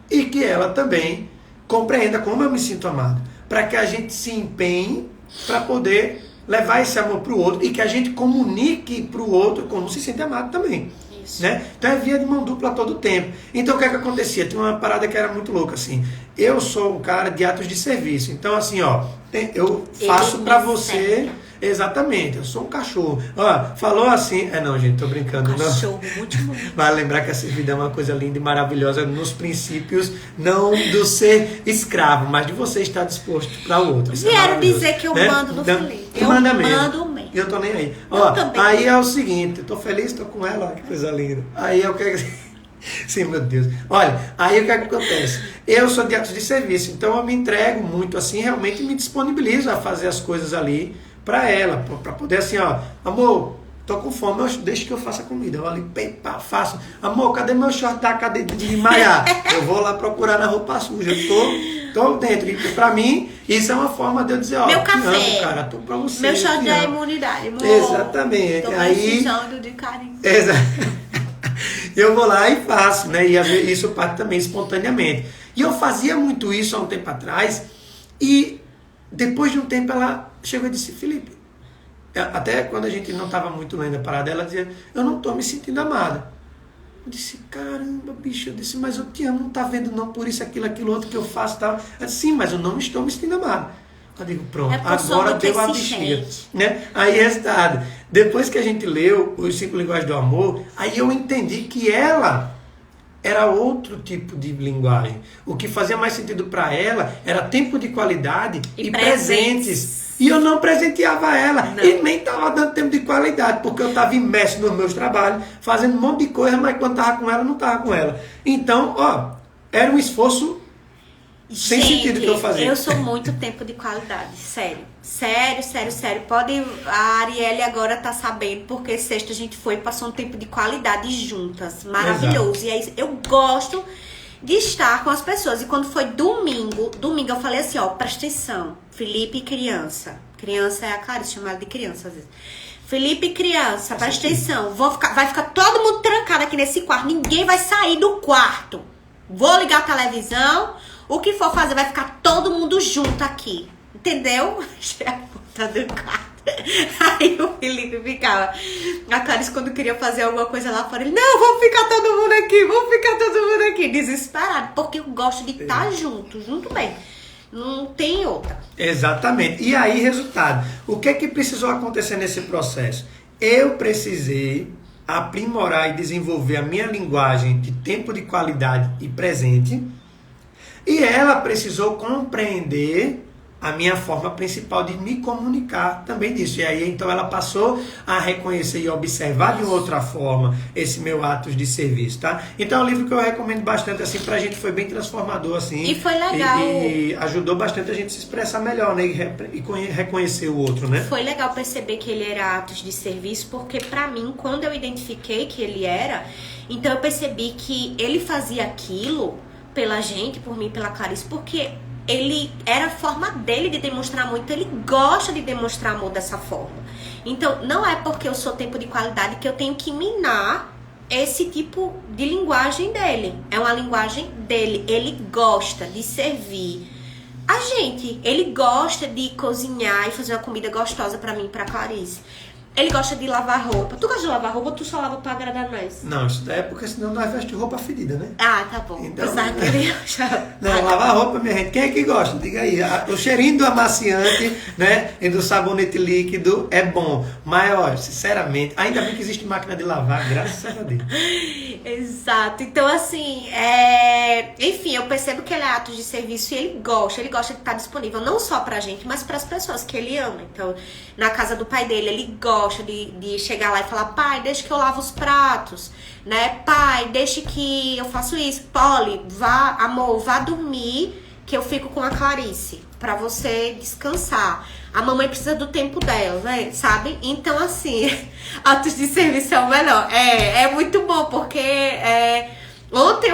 e que ela também compreenda como eu me sinto amado, para que a gente se empenhe para poder levar esse amor para o outro e que a gente comunique para o outro como se sente amado também. Né? Então é via de mão dupla todo o tempo. Então o que é que acontecia? Tinha uma parada que era muito louca assim. Eu sou um cara de atos de serviço. Então assim, ó, eu faço para você. Exatamente, eu sou um cachorro. Ó, falou assim. Não, gente, tô brincando. Cachorro, não. muito bom. Vai lembrar que a servidão é uma coisa linda e maravilhosa nos princípios, não do ser escravo, mas de você estar disposto para o outro. Vieram dizer que eu mando no Felipe. Eu mando mesmo. Eu tô nem aí. Ó, aí é o seguinte, eu tô feliz, tô com ela, ó, que coisa linda. Aí eu quero. Sim, meu Deus. Olha, aí o que acontece? Eu sou de atos de serviço, então eu me entrego muito assim, realmente me disponibilizo a fazer as coisas ali para ela, para poder assim, ó, amor, tô com fome, deixa que eu faça comida. Eu ali, faço. Amor, cadê meu short da cadeia de Maiá? Eu vou lá procurar na roupa suja. Eu tô dentro. E pra mim, isso é uma forma de eu dizer, ó, meu café, amo, cara, tô pra você. Meu short da imunidade, amor. Exatamente. Tô precisando de carinho. Eu vou lá e faço, né? E isso parte também espontaneamente. E eu fazia muito isso há um tempo atrás, e depois de um tempo ela chegou e disse, Felipe, até quando a gente não estava muito lendo a parada, ela dizia, eu não estou me sentindo amada. Eu disse, caramba, bicho, eu disse, mas eu te amo, não tá vendo não, por isso, aquilo outro que eu faço, tal. Ela disse, sim, mas eu não estou me sentindo amada. Eu digo, pronto, agora deu a bexiga, né? Aí, resultado, depois que a gente leu os 5 linguagens do amor, aí eu entendi que ela era outro tipo de linguagem. O que fazia mais sentido para ela era tempo de qualidade e presentes. E eu não presenteava ela. Não. E nem estava dando tempo de qualidade, porque eu estava imerso nos meus trabalhos, fazendo um monte de coisa, mas quando estava com ela, não estava com ela. Então, ó, era um esforço sem sentido que eu fazia. Eu sou muito tempo de qualidade, sério. Sério. Pode, a Arielle agora tá sabendo, porque sexta a gente foi e passou um tempo de qualidade juntas. Maravilhoso. Exato. E é isso. Eu gosto de estar com as pessoas. E quando foi domingo eu falei assim, ó, presta atenção. Felipe, criança. Criança é a Clarice, chamada de criança às vezes. Felipe, criança, presta atenção. Vai ficar todo mundo trancado aqui nesse quarto. Ninguém vai sair do quarto. Vou ligar a televisão. O que for fazer, vai ficar todo mundo junto aqui. Entendeu? Achei a puta do quarto. Aí o Felipe ficava. A Clarice, quando queria fazer alguma coisa lá fora, ele, não, vamos ficar todo mundo aqui. Desesperado. Porque eu gosto de estar junto bem. Não tem outra. Exatamente. E aí, resultado. O que é que precisou acontecer nesse processo? Eu precisei aprimorar e desenvolver a minha linguagem de tempo de qualidade e presente. E ela precisou compreender a minha forma principal de me comunicar também disso. E aí, então, ela passou a reconhecer e observar de outra forma esse meu ato de serviço, tá? Então, é um livro que eu recomendo bastante, assim, pra gente, foi bem transformador, assim. E foi legal. E ajudou bastante a gente se expressar melhor, né? E reconhecer o outro, né? Foi legal perceber que ele era atos de serviço, porque pra mim, quando eu identifiquei que ele era, então eu percebi que ele fazia aquilo pela gente, por mim, pela Clarice, porque ele era a forma dele de demonstrar amor, então ele gosta de demonstrar amor dessa forma. Então, não é porque eu sou tempo de qualidade que eu tenho que minar esse tipo de linguagem dele. É uma linguagem dele. Ele gosta de servir a gente. Ele gosta de cozinhar e fazer uma comida gostosa pra mim e pra Clarice. Ele gosta de lavar roupa. Tu gosta de lavar roupa ou tu só lava pra agradar nós? Não, isso daí é porque senão nós veste roupa fedida, né? Ah, tá bom. Então, não, lavar roupa, minha gente. Quem é que gosta? Diga aí. O cheirinho do amaciante, né? E do sabonete líquido é bom. Mas, ó, sinceramente, ainda bem que existe máquina de lavar, graças a Deus. Exato. Então, assim, enfim, eu percebo que ele é ato de serviço e ele gosta de estar disponível não só pra gente, mas pras pessoas que ele ama. Então, na casa do pai dele, ele gosta gosta de chegar lá e falar, pai, deixa que eu lavo os pratos, né? Pai, deixa que eu faço isso. Polly, amor, vá dormir que eu fico com a Clarice, pra você descansar. A mamãe precisa do tempo dela, né? Sabe? Então, assim, atos de serviço é o melhor. É muito bom, porque ontem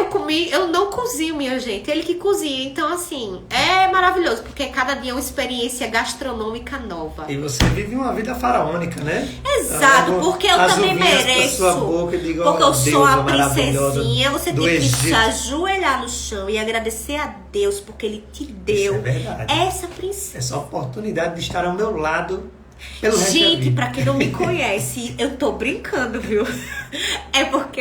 eu não cozinho, minha gente, ele que cozinha. Então, assim, é maravilhoso, porque cada dia é uma experiência gastronômica nova. E você vive uma vida faraônica, né? Exato, porque eu também mereço. Digo, porque eu sou a princesinha, você tem que Egito. se ajoelhar no chão e agradecer a Deus, porque Ele te deu essa princesa. Essa oportunidade de estar ao meu lado pelo resto da Gente, vida. pra quem não me conhece, eu tô brincando, viu? É porque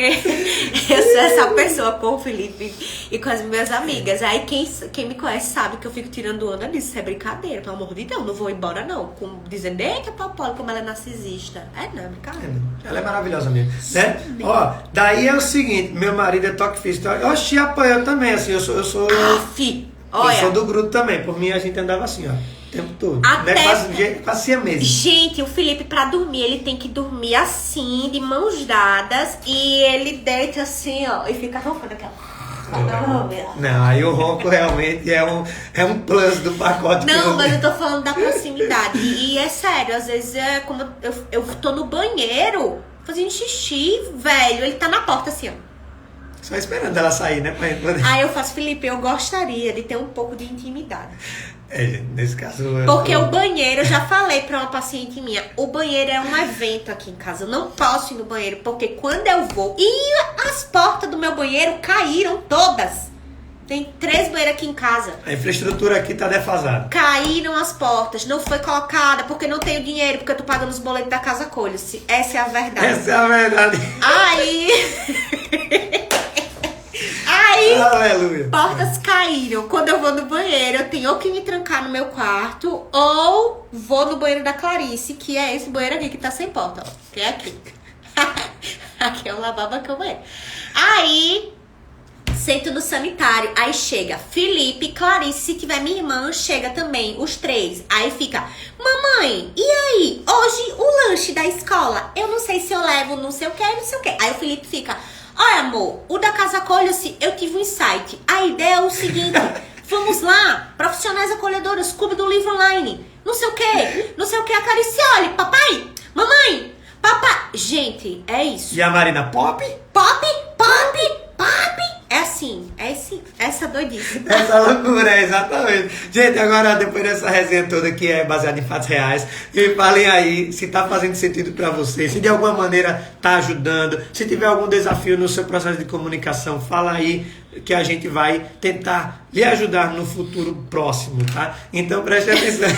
eu sou essa pessoa com o Felipe e com as minhas amigas. Aí quem me conhece sabe que eu fico tirando onda disso. Isso é brincadeira, pelo amor de Deus. Não vou embora, não. Dizendo, eita, Popoli, como ela é narcisista. Não, brincadeira. Ela é maravilhosa mesmo. Né? Ó, daí é o seguinte, meu marido é toque físico. Eu te apoio também, assim, eu sou Olha, eu sou do grupo também. Por mim, a gente andava assim, ó. O tempo todo. Até... Né? Quase siamesa. Gente, o Felipe, pra dormir, ele tem que dormir assim, de mãos dadas. E ele deita assim, ó, e fica roncando aquela. Não, aí o ronco realmente é um plus do pacote. Não, mas eu tô falando da proximidade. E é sério, às vezes é como eu tô no banheiro fazendo xixi, velho. Ele tá na porta assim, ó. Só esperando ela sair, né? Aí eu faço, Felipe, eu gostaria de ter um pouco de intimidade. Nesse caso... Porque o banheiro, eu já falei pra uma paciente minha, o banheiro é um evento aqui em casa. Eu não posso ir no banheiro, porque quando eu vou... E as portas do meu banheiro caíram todas. Tem 3 banheiros aqui em casa. A infraestrutura aqui tá defasada. Caíram as portas, não foi colocada, porque não tenho dinheiro, porque eu tô pagando os boletos da Casa Colha-se. Essa é a verdade. Essa é a verdade. Aí, aleluia. Portas caíram. Quando eu vou no banheiro, eu tenho ou que me trancar no meu quarto, ou vou no banheiro da Clarice, que é esse banheiro aqui que tá sem porta, ó. Que é aqui. Aqui é o lavabo, aqui é o banheiro. Aí, sento no sanitário. Aí chega Felipe, Clarice, se tiver minha irmã, chega também, os 3. Aí fica, mamãe, e aí? Hoje o lanche da escola, eu não sei se eu levo não sei o que, não sei o que. Aí o Felipe fica... Olha, amor, o da Casa Colha-se, eu tive um insight. A ideia é o seguinte, vamos lá, profissionais acolhedoras, clube do livro online, não sei o que, a Clarice, olha, papai, mamãe, papai. Gente, é isso. E a Marina, pop? Pop. É assim, essa doidice. Essa loucura, exatamente. Gente, agora, depois dessa resenha toda que é baseada em fatos reais, me falem aí se tá fazendo sentido pra vocês, se de alguma maneira tá ajudando, se tiver algum desafio no seu processo de comunicação, fala aí que a gente vai tentar lhe ajudar no futuro próximo, tá? Então, preste atenção.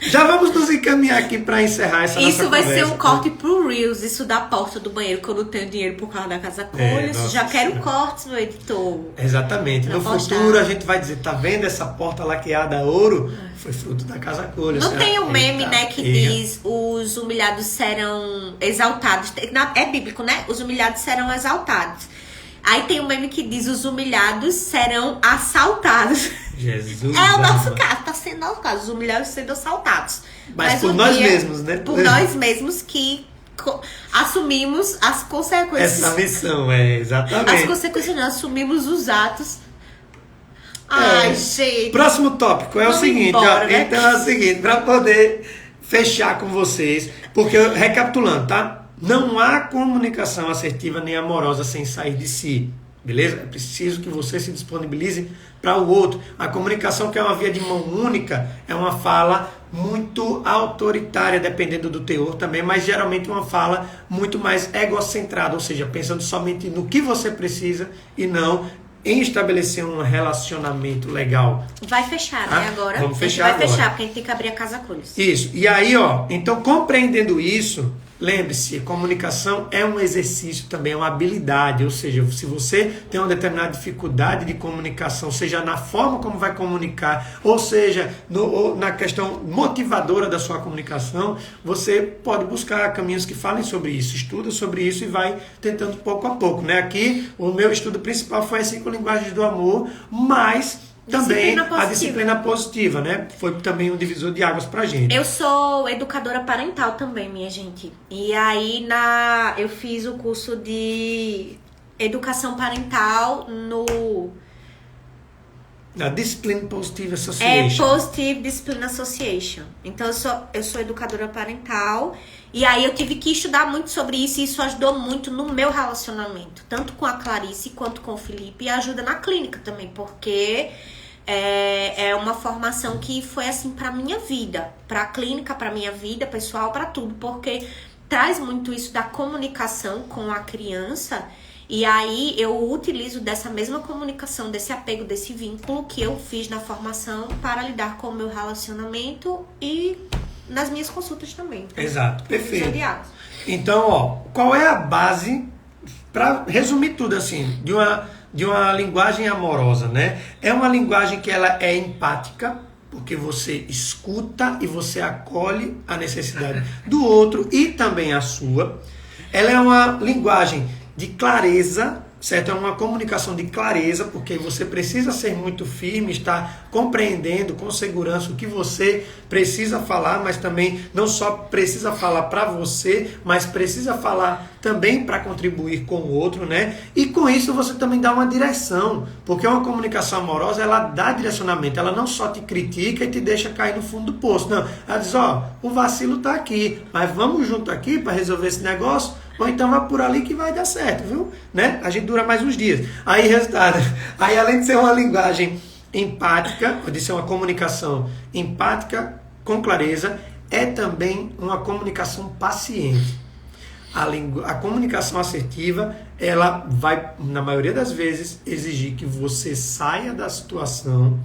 Já vamos nos encaminhar aqui para encerrar essa nossa conversa. Isso vai ser um corte pro Reels, isso da porta do banheiro, que eu não tenho dinheiro por causa da Casa Colha. Já quero cortes no editor. Exatamente. No futuro a gente vai dizer, tá vendo essa porta laqueada a ouro? Foi fruto da Casa Colha. Não tem um meme, né, que diz os humilhados serão exaltados. É bíblico, né? Os humilhados serão exaltados. Aí tem um meme que diz os humilhados serão assaltados. Jesus. É o nosso caso, tá sendo nosso caso, os humilhados sendo assaltados. Mas por nós mesmos, né? Por nós mesmos que assumimos as consequências. Essa missão, exatamente. As consequências, nós assumimos os atos. Ai, gente. Próximo tópico é o seguinte, embora, né? Então é o seguinte, para poder fechar com vocês, porque recapitulando, tá? Não há comunicação assertiva nem amorosa sem sair de si, beleza? É preciso que você se disponibilize para o outro. A comunicação, que é uma via de mão única, é uma fala muito autoritária, dependendo do teor também, mas geralmente uma fala muito mais egocentrada, ou seja, pensando somente no que você precisa e não em estabelecer um relacionamento legal. Vai fechar, né, agora? Vamos fechar agora. Fechar, porque a gente tem que abrir a Casa Colha. Isso. E aí, então compreendendo isso, lembre-se, comunicação é um exercício também, é uma habilidade, ou seja, se você tem uma determinada dificuldade de comunicação, seja na forma como vai comunicar, ou seja, ou na questão motivadora da sua comunicação, você pode buscar caminhos que falem sobre isso, estuda sobre isso e vai tentando pouco a pouco, né? Aqui, o meu estudo principal foi as 5 linguagens do amor, mas também a disciplina positiva, né? Foi também um divisor de águas pra gente. Eu sou educadora parental também, minha gente. E aí eu fiz o curso de educação parental na Discipline Positive Association. Positive Discipline Association. Então eu sou educadora parental. E aí eu tive que estudar muito sobre isso. E isso ajudou muito no meu relacionamento. Tanto com a Clarice quanto com o Felipe. E ajuda na clínica também. Porque é uma formação que foi assim pra minha vida. Pra clínica, pra minha vida pessoal, pra tudo. Porque traz muito isso da comunicação com a criança. E aí eu utilizo dessa mesma comunicação, desse apego, desse vínculo que eu fiz na formação para lidar com o meu relacionamento e nas minhas consultas também. Exato, perfeito. Então, ó, qual é a base, para resumir tudo assim, de uma linguagem amorosa, né? É uma linguagem que ela é empática, porque você escuta e você acolhe a necessidade do outro e também a sua. Ela é uma linguagem de clareza, certo? É uma comunicação de clareza, porque você precisa ser muito firme, estar compreendendo com segurança o que você precisa falar, mas também não só precisa falar para você, mas precisa falar também para contribuir com o outro, né? E com isso você também dá uma direção, porque uma comunicação amorosa, ela dá direcionamento, ela não só te critica e te deixa cair no fundo do poço, não. Ela diz, ó, o vacilo tá aqui, mas vamos junto aqui para resolver esse negócio, ou então vai por ali que vai dar certo, viu? Né? A gente dura mais uns dias. Aí, resultado. Aí, além de ser uma linguagem empática, de ser uma comunicação empática, com clareza, é também uma comunicação paciente. A comunicação assertiva, ela vai, na maioria das vezes, exigir que você saia da situação,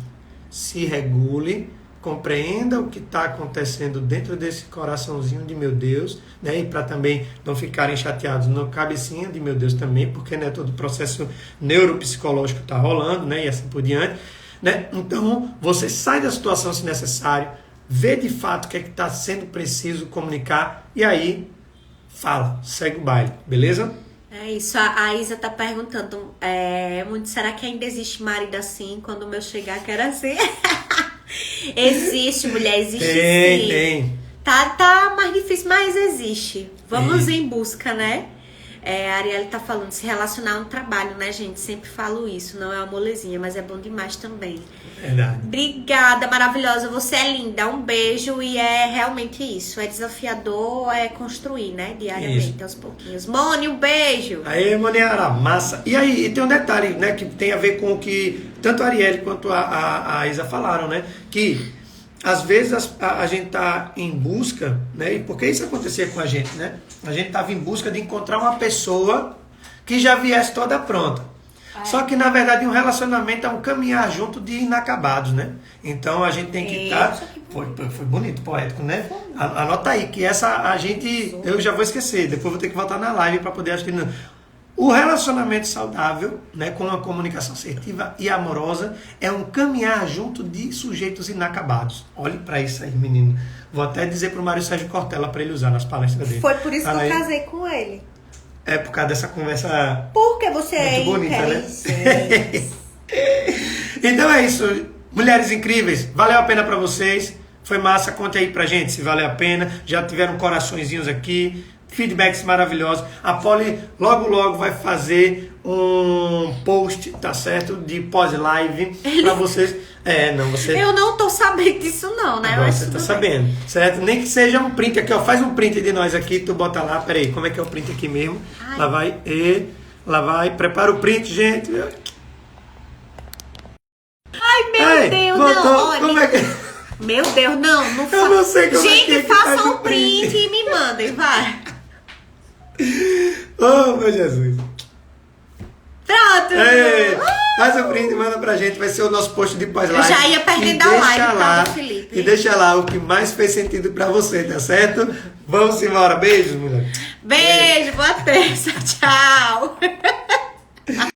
se regule, compreenda o que está acontecendo dentro desse coraçãozinho de meu Deus, né? E para também não ficarem chateados no cabecinha de meu Deus também, porque né, todo o processo neuropsicológico está rolando, né? E assim por diante, né? Então, você sai da situação se necessário, vê de fato o que é que está sendo preciso comunicar e aí fala, segue o baile, beleza? É isso, a Isa tá perguntando, será que ainda existe marido assim? Quando o meu chegar, quero assim. Existe, mulher, existe sim. Tem. Tá mais difícil, mas existe. Vamos em busca, né? A Arielle tá falando, se relacionar a um trabalho, né, gente? Sempre falo isso, não é uma molezinha, mas é bom demais também. Verdade. Obrigada, maravilhosa, você é linda, um beijo e é realmente isso. É desafiador, é construir, né, diariamente, isso. Aos pouquinhos. Moni, um beijo! Aí, Moniara, massa. E aí, tem um detalhe, né, que tem a ver com o que tanto a Arielle quanto a Isa falaram, né, que às vezes a gente tá em busca, né, e porque isso acontecia com a gente, né, a gente tava em busca de encontrar uma pessoa que já viesse toda pronta. Só que, na verdade, um relacionamento é um caminhar junto de inacabados, né? Então, a gente tem que estar... Foi bonito, poético, né? Anota aí, que essa a gente... Eu já vou esquecer, depois vou ter que voltar na live para poder... Acho que não. O relacionamento saudável, né, com uma comunicação assertiva e amorosa, é um caminhar junto de sujeitos inacabados. Olhe para isso aí, menino. Vou até dizer para o Mário Sérgio Cortella para ele usar nas palestras dele. Foi por isso que eu casei com ele. É por causa dessa conversa. Porque você é bonita, né? Então é isso. Mulheres incríveis. Valeu a pena pra vocês. Foi massa. Conte aí pra gente se valeu a pena. Já tiveram coraçõezinhos aqui. Feedbacks maravilhosos. A Polly logo vai fazer um post, tá certo? De pós-live pra vocês. Você... Eu não tô sabendo disso não, né? Agora você tá sabendo, certo? Nem que seja um print aqui, ó. Faz um print de nós aqui, tu bota lá. Peraí, como é que é o print aqui mesmo? Ai. Lá vai. Prepara o print, gente. Ai, meu Deus, botou, não. Olha. Como é que... Meu Deus, não Eu não sei como gente, é que faça um print e me mandem, vai. Oh, meu Jesus. Pronto. Faz o print e manda pra gente, vai ser o nosso post de pós-live. Eu já ia perdendo a live lá, do Felipe. E deixa lá o que mais fez sentido pra você, tá certo? Vamos embora. Beijo, mulher. Beijo, boa terça.